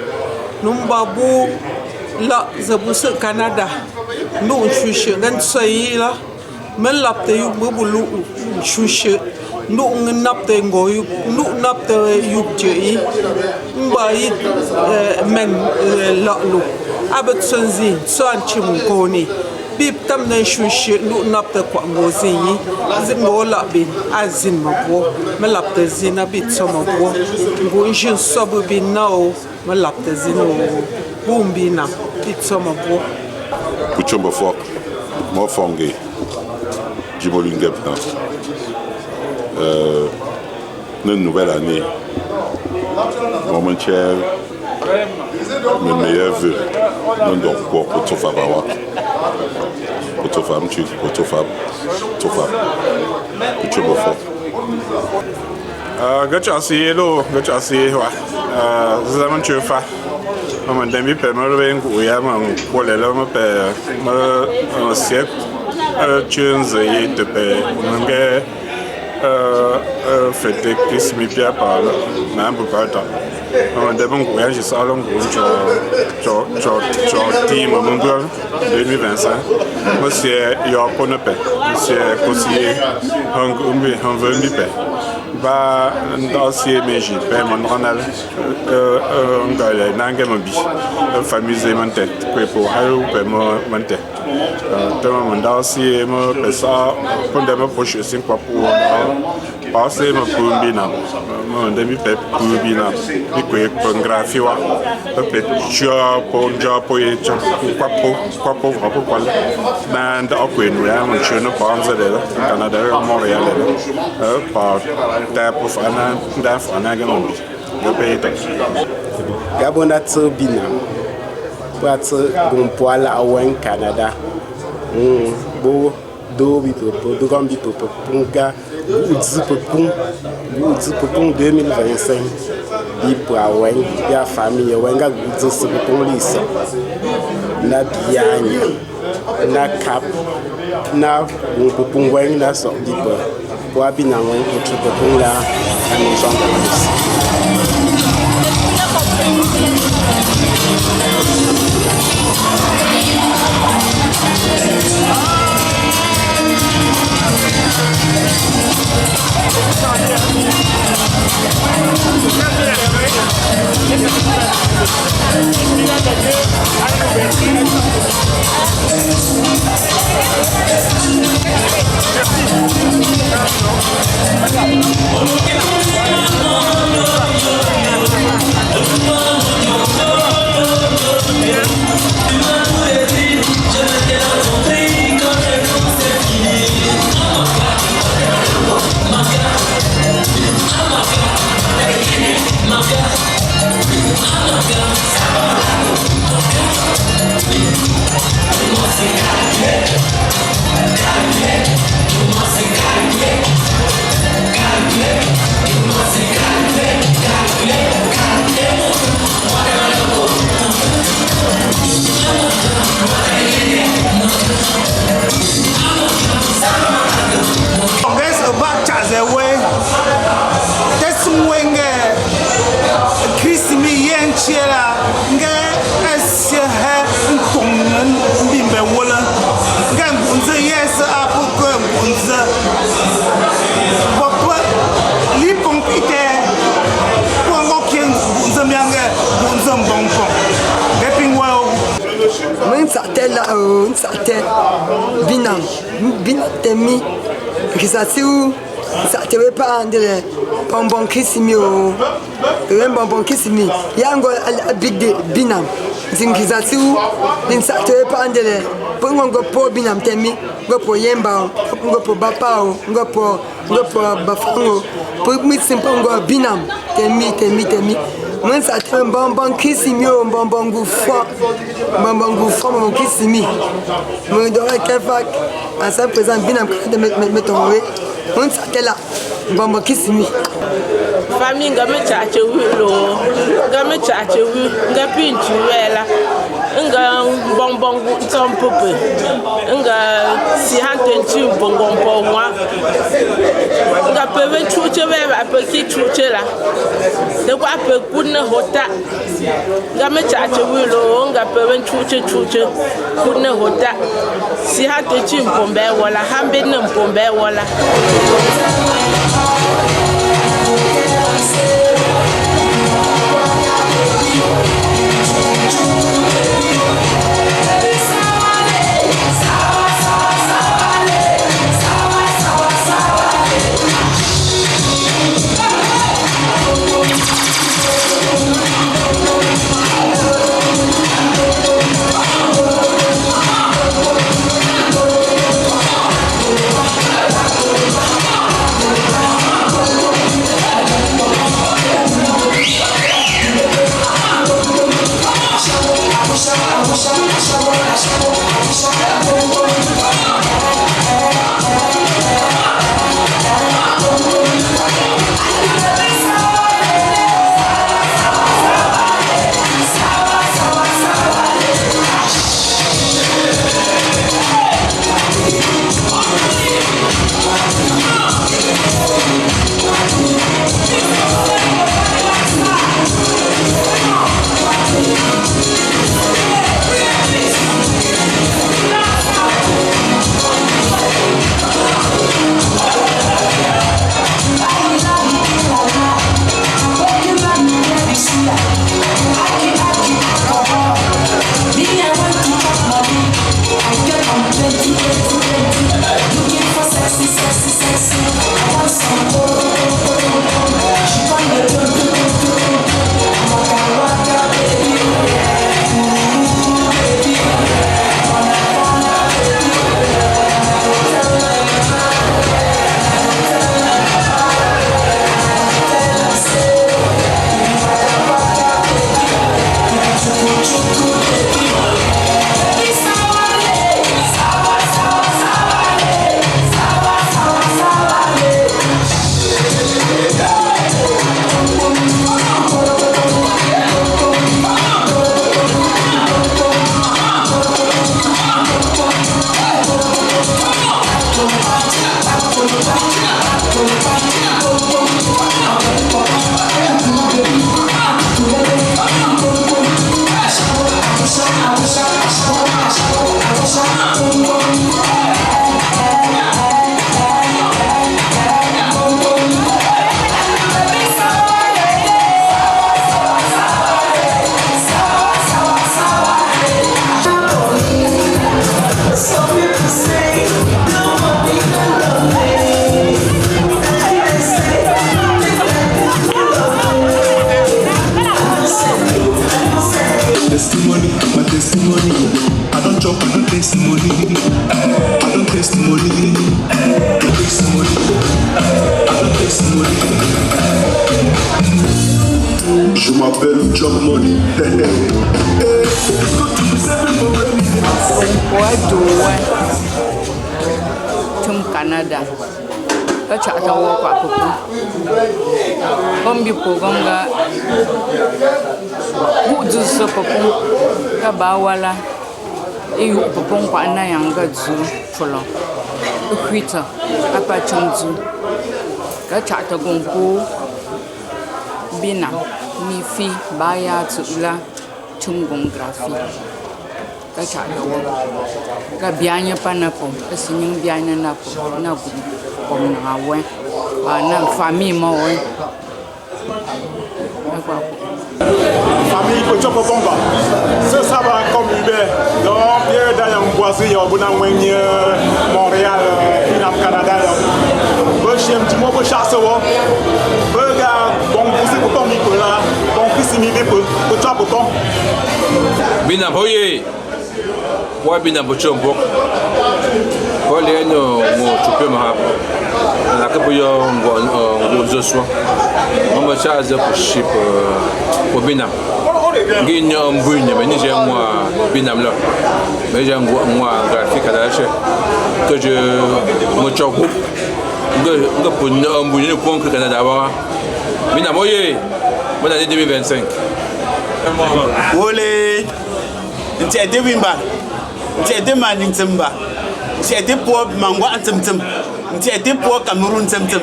Numbabu la zabusa Canada. No chuche ngan sai la. Men lapte yu bubulu shushe no napte ngoyu no napte yu jei mba yi men lalu abat sonzi son chim koni bip tam na shushe no napte kwa ngozi yi zingo labi azin mabo men lapte zina bit so mabo ngo jin sobu bin nao men lapte zino bumbi na bit so mabo kuchomba fok mo fonge une nouvelle année. Mon cher, mes meilleurs vœux. Nous donc pour tout faire. Pour tout faire, tout faire. Tu me fais. Gachasi lo, gachasi wa. Zaman chufa. Maman demi pe marwe nguya mam pole la ma pe ma siek. Tunes et de paix. Fêter Christmas Pia par même pour pas temps. On demande quoi je sors long team mon gars 2025. Monsieur Yoponepe, monsieur conseiller on veut mi paix. Ba dossier meji pe mon ronal ngale nange mobi famille zemente ko pour halu pe mo mente tema mon dossier mo pesa ponde mo poche sin kwa pour passer mo pumbina mo ndemi pe pumbina ni ko graphie wa pe chia ponja poye cha kwa kwa na nda ko enu ya mo cheno panza de Canada Montréal par pour faire Gabona bina pour gompoala awen Canada bo do bipopo do gambi popo punga pun 2025 bipo awen ya famille wenga gudzu pun lisa na bianya na cap na gompopo wen na so bipo pour abina wen pour tout pun la maison de Binam temi kisasiu sa tewe pa andere bonbon kisimi o bonbon kisimi yango big binam zinkisasiu din sa tewe pa andere pongo po binam temi go po yemba go po bapao go po bafango po mitsim pongo binam temi Mon ça te bonbon kissimio, bonbon gouffre, bonbon kissimi. Mon doré kefak, à sa présent Binam de mettre ton ré. Mon ça te là, bonbon kissimi. Famille game chache wilo, game chache wi, nga pinchu wela, nga bonbon tompope, nga si hantenchi bonbon pomwa, nga peve chuche weba pe ki chuche la, de kwa pe kunne hota, game chache wilo, nga peve chuche kunne hota, si hantenchi mpombe wala, hambe ne mpombe wala. Je m'appelle Job Money. Tum Canada. Kacha atawo kwa kuku. Bombi pogonga. Budu so popo. Kabawala. Eyu popo kwa na yanga zu folo. Ukwita apa chunzu. Kacha atagonku. Bina Mifi Baya Tula Tungung Grafi Kacha Yawo Gabianya Panapo, a singing Biana Napo, Nabu, Pomnawe, na famille Moe. Famille Pochopo Bomba, ce savoir comme Hubert, donc Pierre Dayam Boisy, Bonamouigne, Montréal, Pinam Canada, Bochim, Timo Bochasseau, Regarde, bon, vous êtes pour Nicolas, bon, Christine, pour toi, pour toi. Binam Hoye, Why Binam Bochombo, Poleno, Chupem Hab. na ka yo ngo zo on va changer pour ship pour Binam ngi mbunya mais ni j'ai moi Binam là mais j'ai moi graphique à la que je me choque nga pour mbunya pour que Canada va Binam oye bonne année 2025 Olé Ntiede Wimba Ntiede Mani Ntimba Ntiede Po Mangwa Ntimtim Ntiede Po Cameroun Ntimtim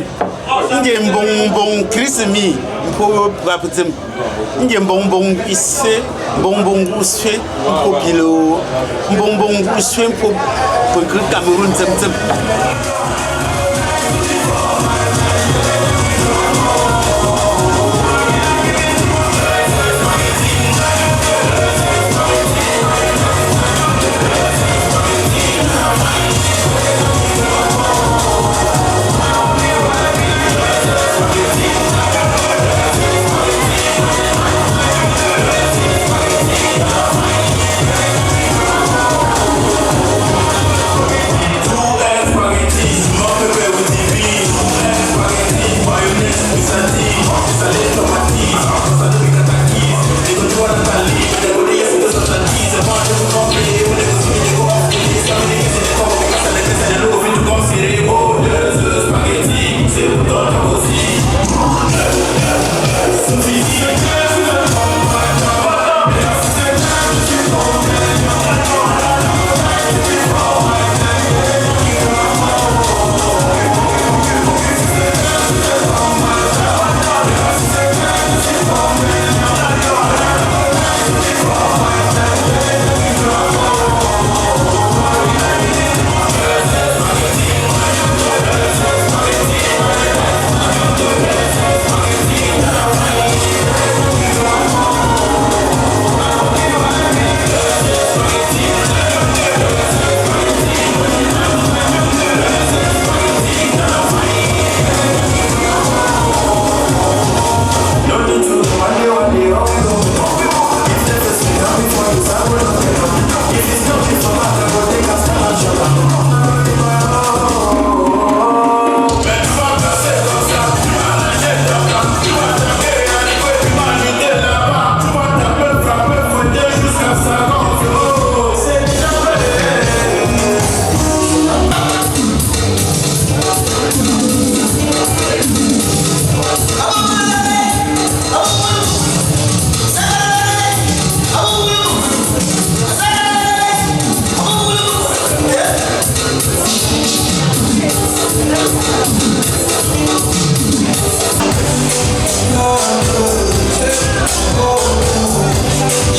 Nge Mbong Christmi Mpo Bapitim Nge Mbong Isse Mbong Usfe Mpo Pilo Mbong Usfe Mpo Cameroun Ntimtim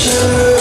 Je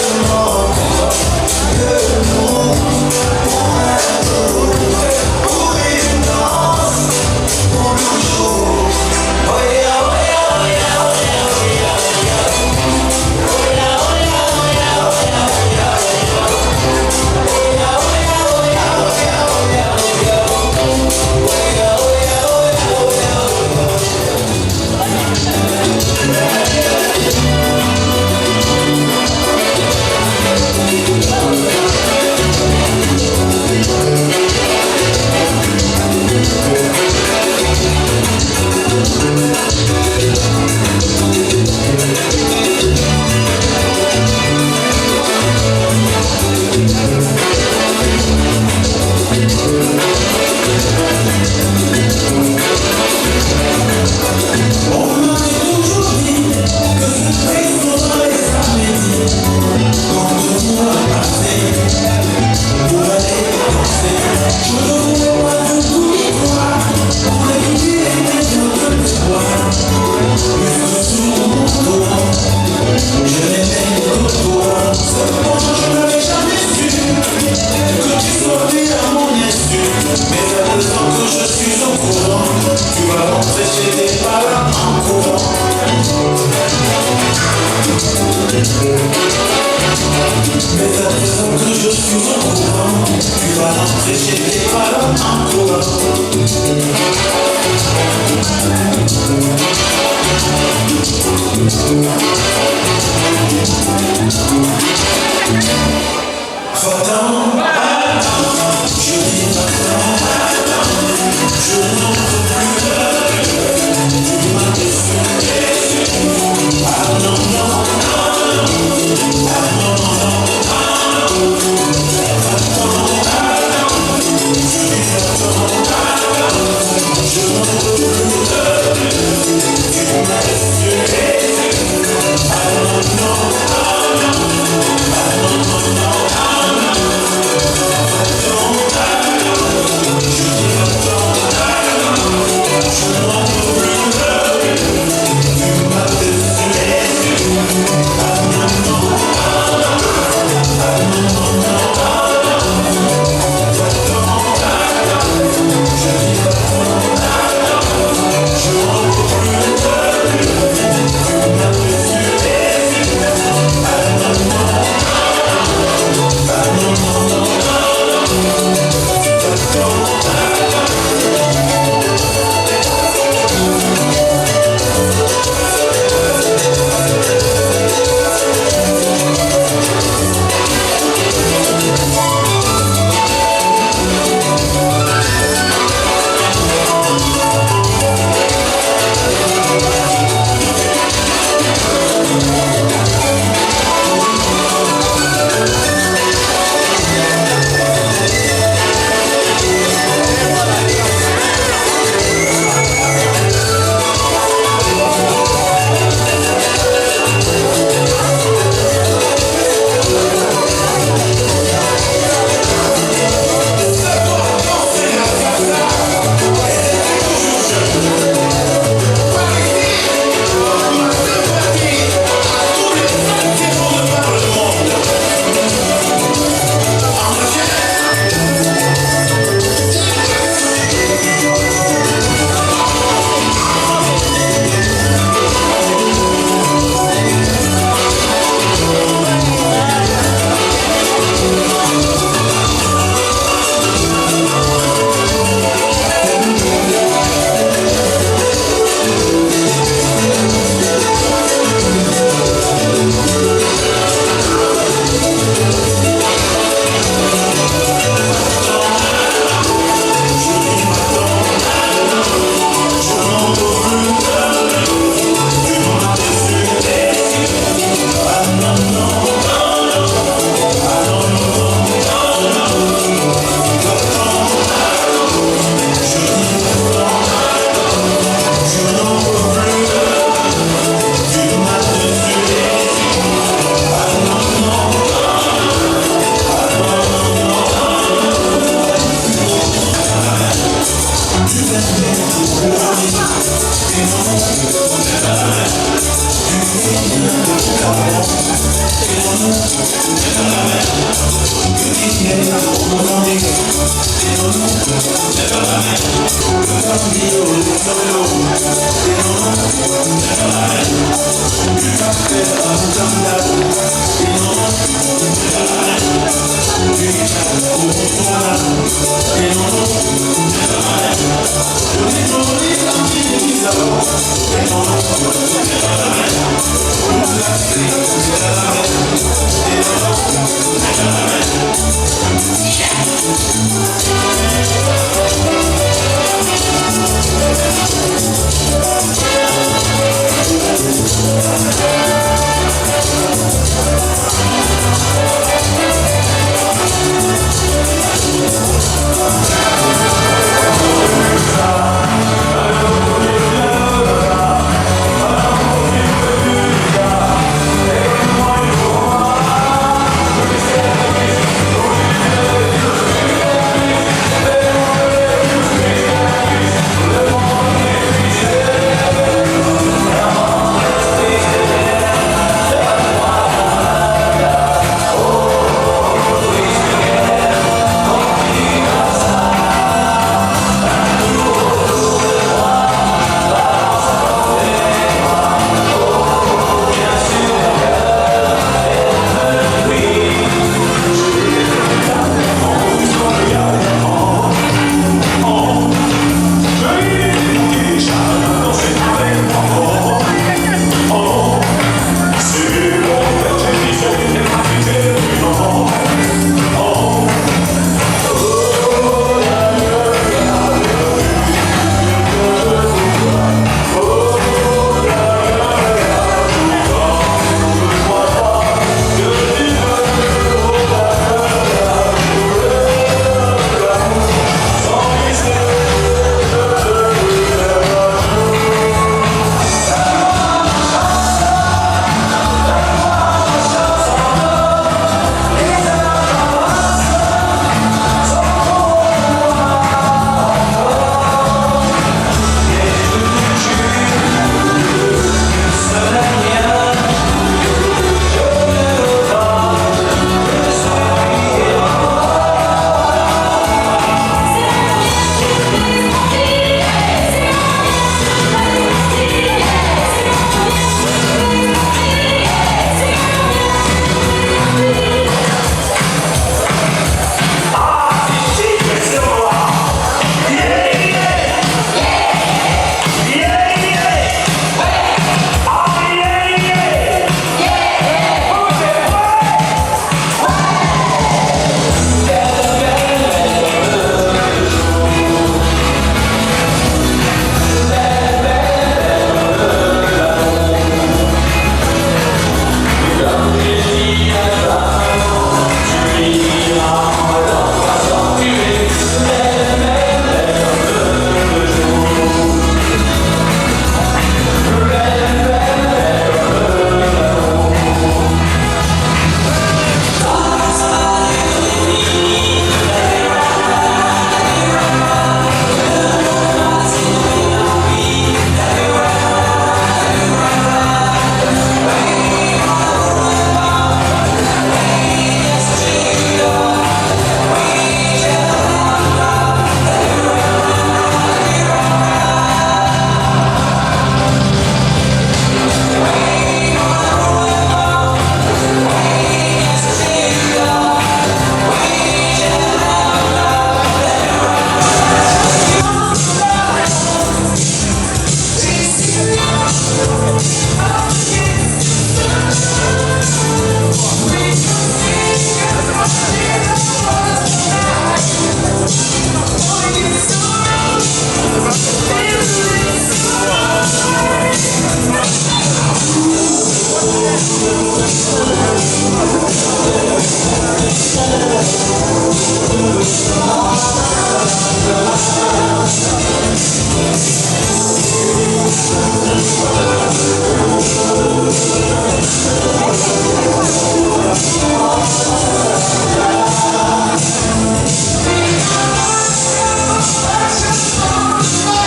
Thank you.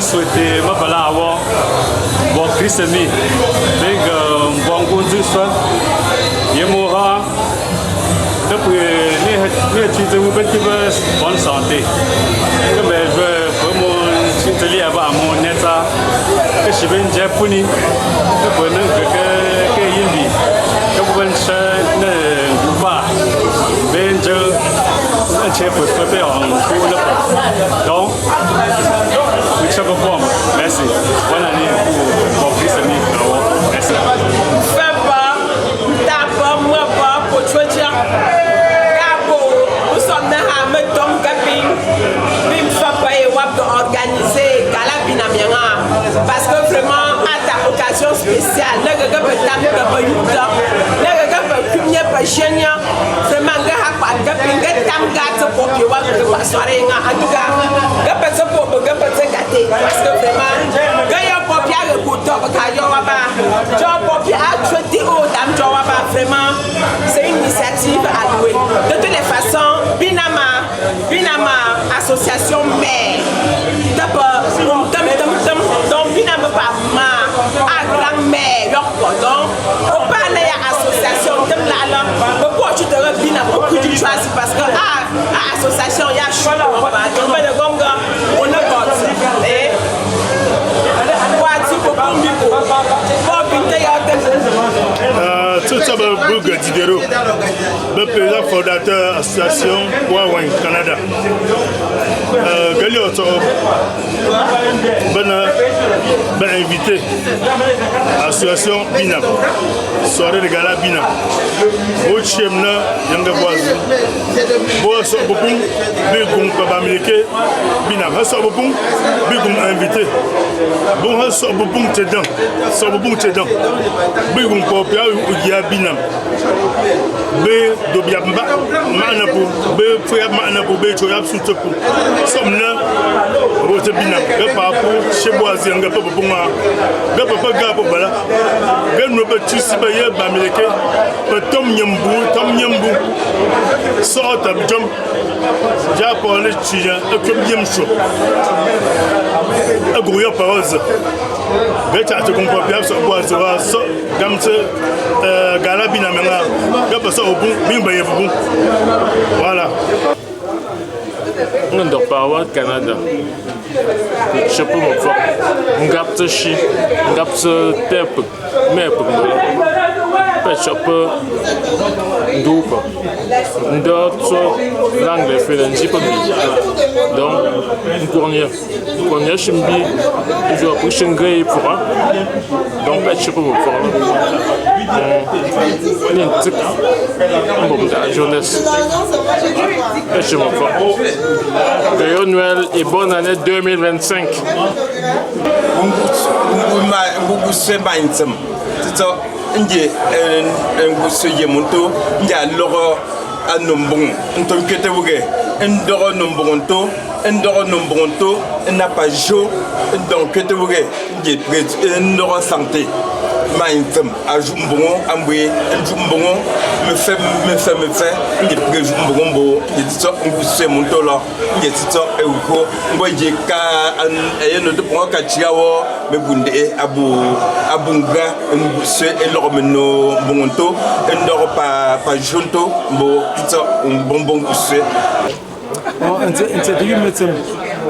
souhaité ma bala awo bon Christemi big bon goût son yemora depuis les tu vous petit bonne santé que ben je vraiment tu à mon neta que je viens de Japoni que bon que yindi que bon ne pas ben je un chef pour faire en cours donc we shall perform. Merci. Bonne année pour mon fils ami. Merci. Fais pas, t'as pas, moi pas, pour toi dire. Nous sommes dans un méthode camping. Bim Fapa et Wap organiser Gala Binamiana. Parce que vraiment, à ta occasion spéciale, le gars peut taper le Yuda, le gars peut cumuler pas génial. Vraiment, le gars pas de camping, le tam gâte pour que Wap ne passe soirée. En tout cas, le gars peut pour le gars peut se gâter. Parce que vraiment, le gars peut bien le couteau, vraiment, c'est une initiative à louer. De toutes les façons, Binama association mère. Donc Binama pas ma grand-mère, donc on parle d'association pourquoi tu te Binama beaucoup tu choisis parce que association il y a choix on a tout ça, Boug Diderot, le président fondateur de l'association Huawei Canada. Galioto, ben invité à l'association Binam, soirée de gala Binam. Au Chemna, Yanga Boise, Bois Bopung, Bigum Pabamileke, Binam, Hassobopung, Bigum invité. Bon, Hassobopung Tedan, Sobopung Tedan, Bigum Popia ou Binam. B. Dobiamba, Manapu, B. Fuyab Manapu, B. Choyab Sutopu. Somna, Rote Binam, Gapapu, Cheboisi, and Gapapuma, Gapapa Gapabala, Ganruba Chusibaya, Bamileke, but Tom Yambu, sort of jump, Japon, Chia, a Club show. A Goya Parosa. Better to compare perhaps was Gamse Galabina Mena, Gapasa, Bimba. Voilà. On dort pas au Canada. Je peux me faire. On capte chi, on capte tep, mais pour moi. Je peux double. On dort sur l'anglais fait un petit peu mieux. Donc, on connaît chimbi, je vais pour chingrer pour un. Donc, je peux me faire. On est un petit peu de la jeunesse. Je me fais. Joyeux Noël et bonne année 2025. Nje ngusu yemunto nja logo anombong ntonkete wuge ndoro nombonto n'a pas jo donc kete wuge nje ndoro santé maintem ajumbongo ambwe njumbongo me fait nje prejumbongo nje tso ngusu yemunto lo nje tso euko ngoje ka ayeno de ponga kachiawo me bunde abunga ngusu elormeno bongonto ndoro pa jonto bo tso bonbon ngusu interview met hem.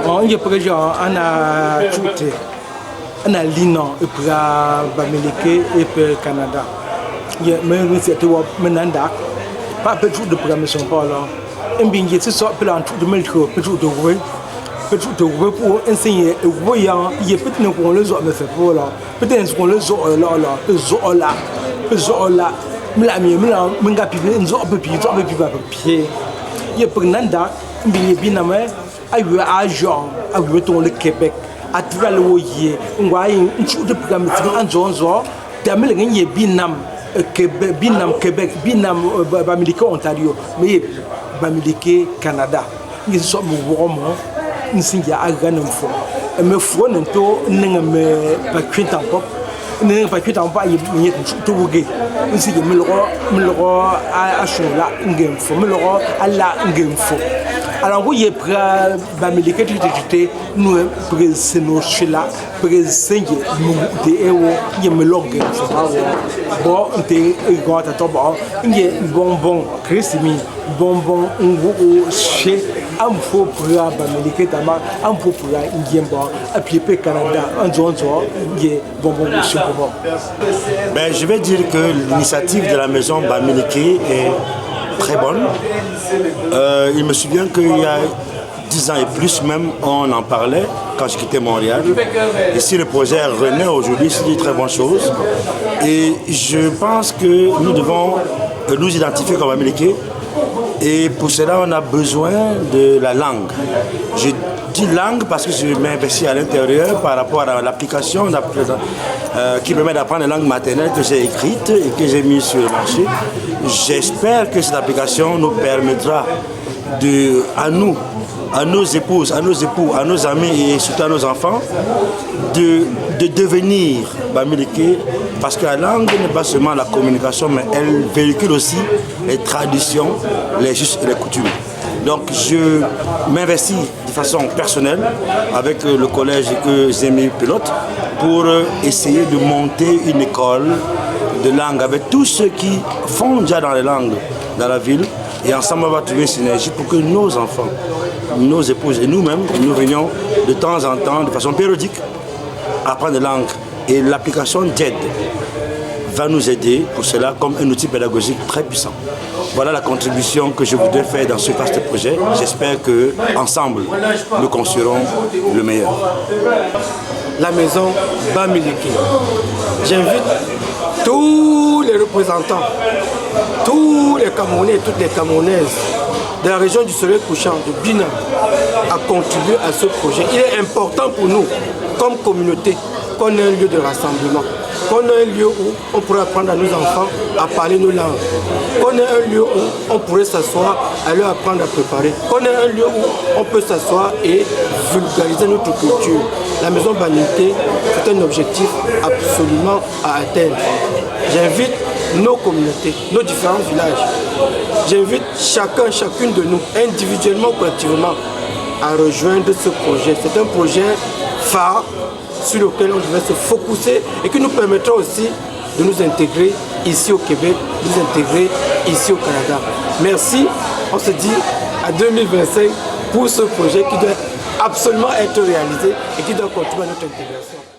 On est présent à Tchouté, à Lino, et pour Bamileke et pour Canada. Il y a même si tu vois Menanda, pas peu de programmation pour là. Un bien qui se sort pour un truc de métro, peu de rouer, pour enseigner et voyant, il y a peut-être qu'on les a fait pour là, peut-être qu'on les a là, il y a pour Nanda. Binama, à Jean, à le Québec, à travers le Woyer, on voit une chose de programme en Zonzo, d'Amérique, Binam, Québec, Binam, Bamileke, Ontario, mais Bamileke, Canada. Ils sont vraiment, ils sont à Ganum. Et me font un tour, pas quintant pop, ne pas tout en bas il tout bouger ici me le à chola ngem fo me le alla ngem fo alors vous y prend ba me leke tu nous presse no chela presse nous de ewo y me log bon te gota to bon nge bonbon Christmas bonbon ngo chez am fo pour ba me leke tama am fo pour ngemba à pied Canada en zonzo nge bonbon chez bon. Ben, je vais dire que l'initiative de la maison Bamileke est très bonne. Il me souvient qu'il y a 10 ans et plus même, on en parlait quand je quittais Montréal. Et si le projet renaît aujourd'hui, c'est une très bonne chose. Et je pense que nous devons nous identifier comme Bamileke. Et pour cela, on a besoin de la langue. Je dis langue parce que je m'investis à l'intérieur par rapport à l'application qui permet d'apprendre la langue maternelle que j'ai écrite et que j'ai mise sur le marché. J'espère que cette application nous permettra à nous, à nos épouses, à nos époux, à nos amis et surtout à nos enfants de devenir Bamileke, parce que la langue n'est pas seulement la communication, mais elle véhicule aussi les traditions, les us et les coutumes. Donc je m'investis de façon personnelle avec le collège que j'ai mis pilote pour essayer de monter une école de langue avec tous ceux qui font déjà dans les langues dans la ville. Et ensemble, on va trouver une synergie pour que nos enfants, nos épouses et nous-mêmes, nous venions de temps en temps, de façon périodique, apprendre des langues. Et l'application JED va nous aider pour cela comme un outil pédagogique très puissant. Voilà la contribution que je voudrais faire dans ce vaste projet. J'espère qu'ensemble, nous construirons le meilleur. La maison Bamileke. J'invite tous les représentants, tous les Camerounais et toutes les Camerounaises de la région du Soleil couchant, de Binam, à contribuer à ce projet. Il est important pour nous, comme communauté, qu'on ait un lieu de rassemblement, qu'on ait un lieu où on pourrait apprendre à nos enfants à parler nos langues, qu'on ait un lieu où on pourrait s'asseoir à leur apprendre à préparer, qu'on ait un lieu où on peut s'asseoir et vulgariser notre culture. La maison Bamileke, c'est un objectif absolument à atteindre. J'invite nos communautés, nos différents villages, j'invite chacune de nous, individuellement ou collectivement, à rejoindre ce projet. C'est un projet phare sur lequel on devrait se focusser et qui nous permettra aussi de nous intégrer ici au Québec, de nous intégrer ici au Canada. Merci, on se dit à 2025 pour ce projet qui doit absolument être réalisé et qui doit contribuer à notre intégration.